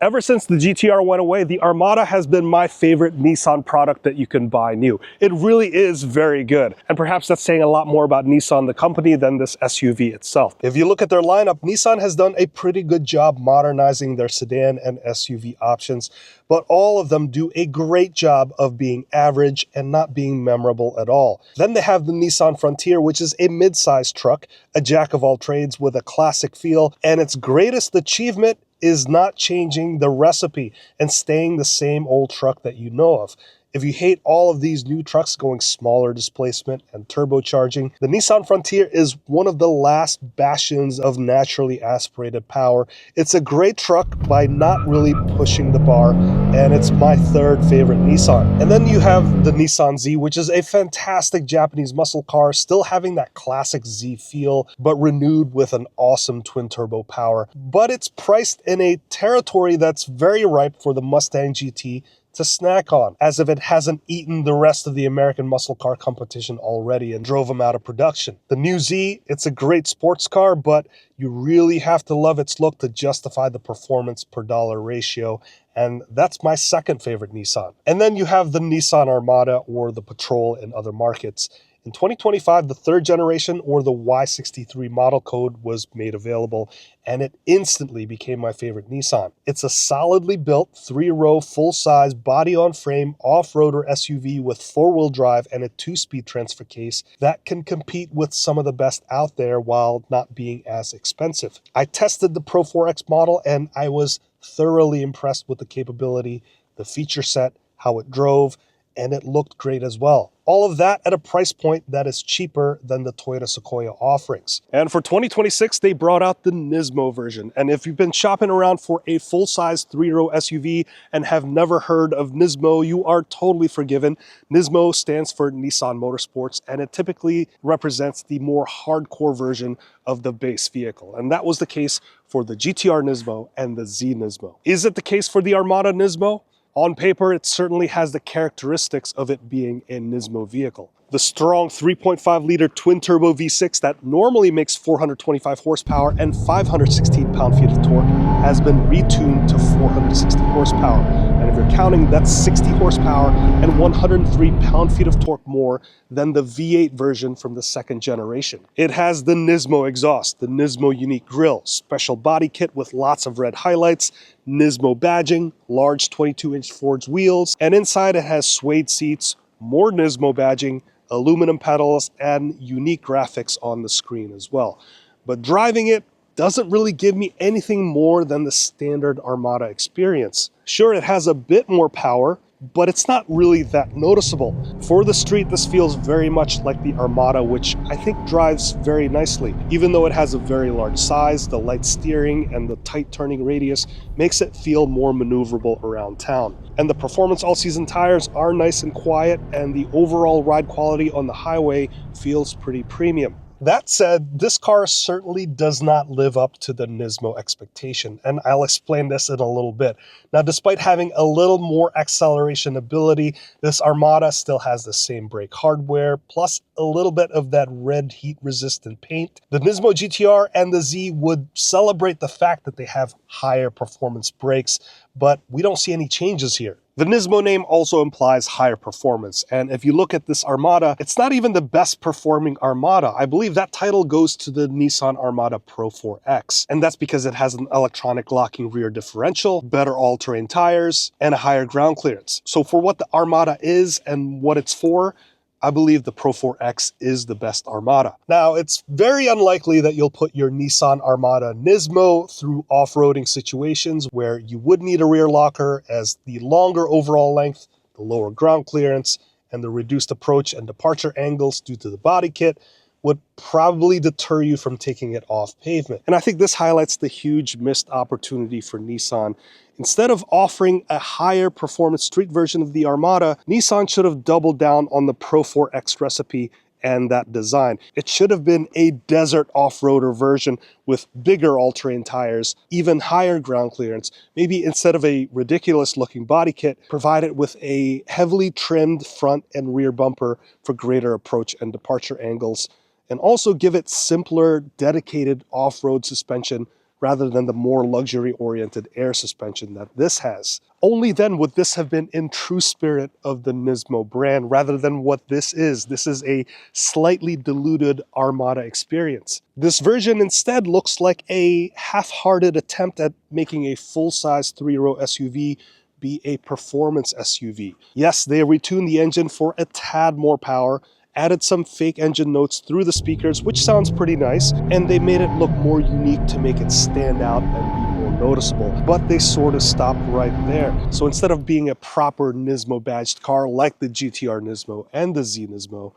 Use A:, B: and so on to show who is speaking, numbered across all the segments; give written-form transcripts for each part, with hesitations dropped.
A: Ever since the GTR went away, the Armada has been my favorite Nissan product that you can buy new. It really is very good. And perhaps that's saying a lot more about Nissan, the company, than this SUV itself. If you look at their lineup, Nissan has done a pretty good job modernizing their sedan and SUV options, but all of them do a great job of being average and not being memorable at all. Then they have the Nissan Frontier, which is a mid-sized truck, a jack of all trades with a classic feel, and its greatest achievement is not changing the recipe and staying the same old truck that you know of. If you hate all of these new trucks going smaller displacement and turbocharging, the Nissan Frontier is one of the last bastions of naturally aspirated power. It's a great truck by not really pushing the bar, and it's my third favorite Nissan. And then you have the Nissan Z, which is a fantastic Japanese muscle car, still having that classic Z feel, but renewed with an awesome twin-turbo power. But it's priced in a territory that's very ripe for the Mustang GT to snack on, as if it hasn't eaten the rest of the American muscle car competition already and drove them out of production. The new Z, it's a great sports car, but you really have to love its look to justify the performance per dollar ratio, and that's my second favorite Nissan. And then you have the Nissan Armada, or the Patrol in other markets. In 2025, the third generation, or the Y63 model code, was made available, and it instantly became my favorite Nissan. It's a solidly built, 3-row, full-size, body-on-frame, off-roader SUV with 4-wheel drive and a 2-speed transfer case that can compete with some of the best out there while not being as expensive. I tested the Pro 4X model, and I was thoroughly impressed with the capability, the feature set, how it drove, and it looked great as well. All of that at a price point that is cheaper than the Toyota Sequoia offerings. And for 2026, they brought out the Nismo version. And if you've been shopping around for a full-size 3-row SUV and have never heard of Nismo, you are totally forgiven. Nismo stands for Nissan Motorsports, and it typically represents the more hardcore version of the base vehicle. And that was the case for the GTR Nismo and the Z Nismo. Is it the case for the Armada Nismo? On paper, it certainly has the characteristics of it being a Nismo vehicle. The strong 3.5-liter twin-turbo V6 that normally makes 425 horsepower and 516 pound-feet of torque has been retuned to 460 horsepower. And if you're counting, that's 60 horsepower and 103 pound-feet of torque more than the V8 version from the second generation. It has the Nismo exhaust, the Nismo unique grille, special body kit with lots of red highlights, Nismo badging, large 22-inch forged wheels, and inside it has suede seats, more Nismo badging, aluminum pedals, and unique graphics on the screen as well. But driving it doesn't really give me anything more than the standard Armada experience. Sure, it has a bit more power, but it's not really that noticeable. For the street, this feels very much like the Armada, which I think drives very nicely. Even though it has a very large size, the light steering and the tight turning radius makes it feel more maneuverable around town. And the performance all-season tires are nice and quiet, and the overall ride quality on the highway feels pretty premium. That said, this car certainly does not live up to the Nismo expectation, and I'll explain this in a little bit. Now, despite having a little more acceleration ability, this Armada still has the same brake hardware, plus a little bit of that red heat-resistant paint. The Nismo GTR and the Z would celebrate the fact that they have higher performance brakes, but we don't see any changes here. The Nismo name also implies higher performance, and if you look at this Armada, it's not even the best performing Armada. I believe that title goes to the Nissan Armada Pro 4X, and that's because it has an electronic locking rear differential, better all-terrain tires, and a higher ground clearance. So for what the Armada is and what it's for, I believe the Pro 4X is the best Armada. Now, it's very unlikely that you'll put your Nissan Armada Nismo through off-roading situations where you would need a rear locker, as the longer overall length, the lower ground clearance, and the reduced approach and departure angles due to the body kit would probably deter you from taking it off pavement. And I think this highlights the huge missed opportunity for Nissan. Instead of offering a higher performance street version of the Armada, Nissan should have doubled down on the Pro 4X recipe and that design. It should have been a desert off-roader version with bigger all-terrain tires, even higher ground clearance. Maybe instead of a ridiculous looking body kit, provide it with a heavily trimmed front and rear bumper for greater approach and departure angles, and also give it simpler, dedicated off-road suspension rather than the more luxury-oriented air suspension that this has. Only then would this have been in true spirit of the Nismo brand rather than what this is. This is a slightly diluted Armada experience. This version instead looks like a half-hearted attempt at making a full-size 3-row SUV be a performance SUV. Yes, they retuned the engine for a tad more power, added some fake engine notes through the speakers, which sounds pretty nice, and they made it look more unique to make it stand out and be more noticeable. But they sort of stopped right there. So instead of being a proper Nismo badged car like the GTR Nismo and the Z Nismo,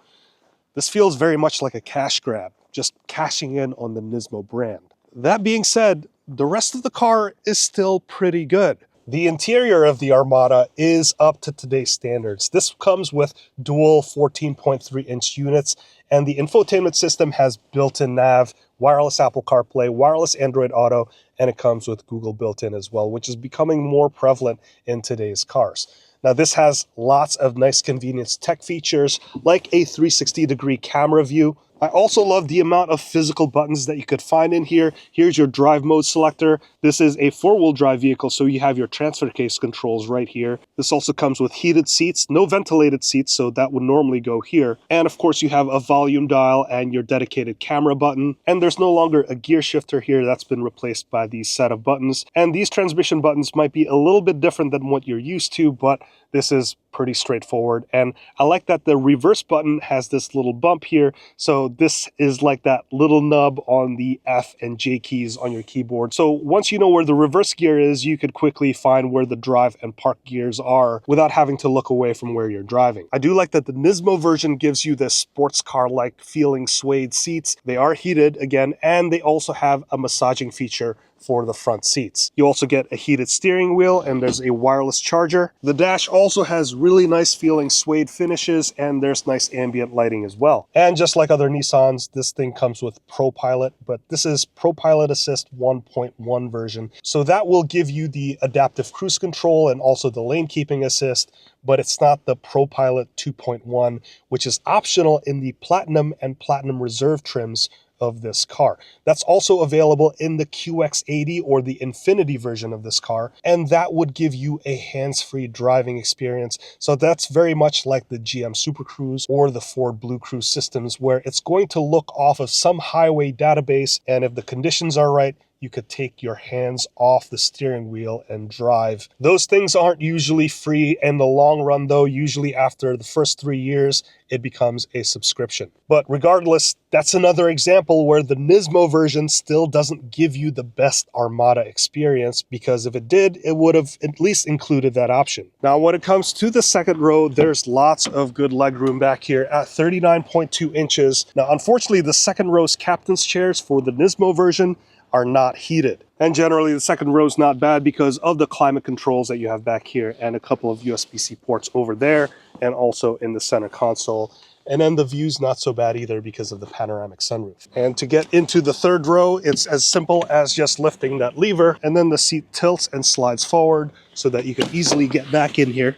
A: this feels very much like a cash grab, just cashing in on the Nismo brand. That being said, the rest of the car is still pretty good. The interior of the Armada is up to today's standards. This comes with dual 14.3-inch units, and the infotainment system has built-in nav, wireless Apple CarPlay, wireless Android Auto, and it comes with Google built-in as well, which is becoming more prevalent in today's cars. Now, this has lots of nice convenience tech features, like a 360-degree camera view. I also love the amount of physical buttons that you could find in here. Here's your drive mode selector. This is a 4-wheel drive vehicle, so you have your transfer case controls right here. This also comes with heated seats, no ventilated seats, so that would normally go here. And of course, you have a volume dial and your dedicated camera button. And there's no longer a gear shifter here. That's been replaced by these set of buttons. And these transmission buttons might be a little bit different than what you're used to, but this is pretty straightforward. And I like that the reverse button has this little bump here. So this is like that little nub on the F and J keys on your keyboard. So once you know where the reverse gear is, you could quickly find where the drive and park gears are without having to look away from where you're driving. I do like that the Nismo version gives you this sports car-like feeling suede seats. They are heated again, and they also have a massaging feature for the front seats. You also get a heated steering wheel, and there's a wireless charger. The dash also has really nice feeling suede finishes, and there's nice ambient lighting as well. And just like other Nissans, this thing comes with ProPilot, but this is ProPilot Assist 1.1 version. So that will give you the adaptive cruise control and also the lane keeping assist, but it's not the ProPilot 2.1, which is optional in the Platinum and Platinum Reserve trims of this car. That's also available in the QX80 or the Infinity version of this car, and that would give you a hands-free driving experience. So that's very much like the GM Super Cruise or the Ford Blue Cruise systems, where it's going to look off of some highway database, and if the conditions are right, you could take your hands off the steering wheel and drive. Those things aren't usually free in the long run, though. Usually after the first 3 years, it becomes a subscription. But regardless, that's another example where the Nismo version still doesn't give you the best Armada experience, because if it did, it would have at least included that option. Now, when it comes to the second row, there's lots of good legroom back here at 39.2 inches. Now, unfortunately, the second row's captain's chairs for the Nismo version are not heated. And generally, the second row is not bad because of the climate controls that you have back here and a couple of USB-C ports over there and also in the center console. And then the view's not so bad either because of the panoramic sunroof. And to get into the third row, it's as simple as just lifting that lever, and then the seat tilts and slides forward so that you can easily get back in here.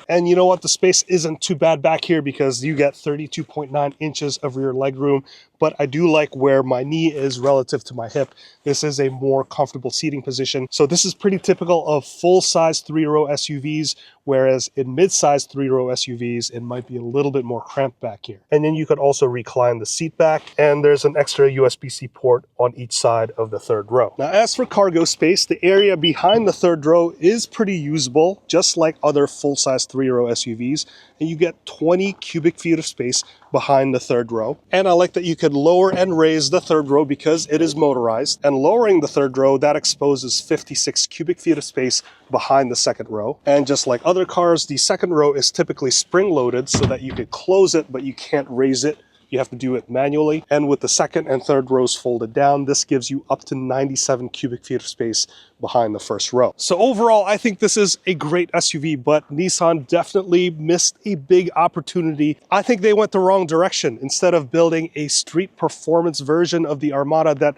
A: And you know what? The space isn't too bad back here because you get 32.9 inches of rear legroom, but I do like where my knee is relative to my hip. This is a more comfortable seating position. So this is pretty typical of full-size 3-row SUVs, whereas in mid-size 3-row SUVs, it might be a little bit more cramped back here. And then you could also recline the seat back, and there's an extra USB-C port on each side of the third row. Now, as for cargo space, the area behind the third row is pretty usable, just like other full-size 3-row SUVs, and you get 20 cubic feet of space behind the third row. And I like that you could lower and raise the third row because it is motorized. And lowering the third row, that exposes 56 cubic feet of space behind the second row. And just like other cars, the second row is typically spring-loaded so that you could close it, but you can't raise it. You have to do it manually. And with the second and third rows folded down, this gives you up to 97 cubic feet of space behind the first row. So overall, I think this is a great SUV, but Nissan definitely missed a big opportunity. I think they went the wrong direction. Instead of building a street performance version of the Armada that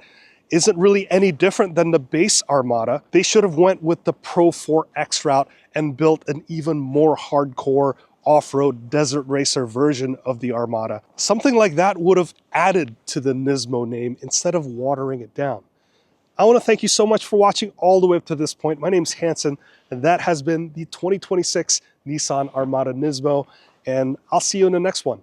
A: isn't really any different than the base Armada, they should have went with the Pro 4X route and built an even more hardcore off-road desert racer version of the Armada. Something like that would have added to the Nismo name instead of watering it down. I want to thank you so much for watching all the way up to this point. My name's Hanson, and that has been the 2026 Nissan Armada NISMO, and I'll see you in the next one.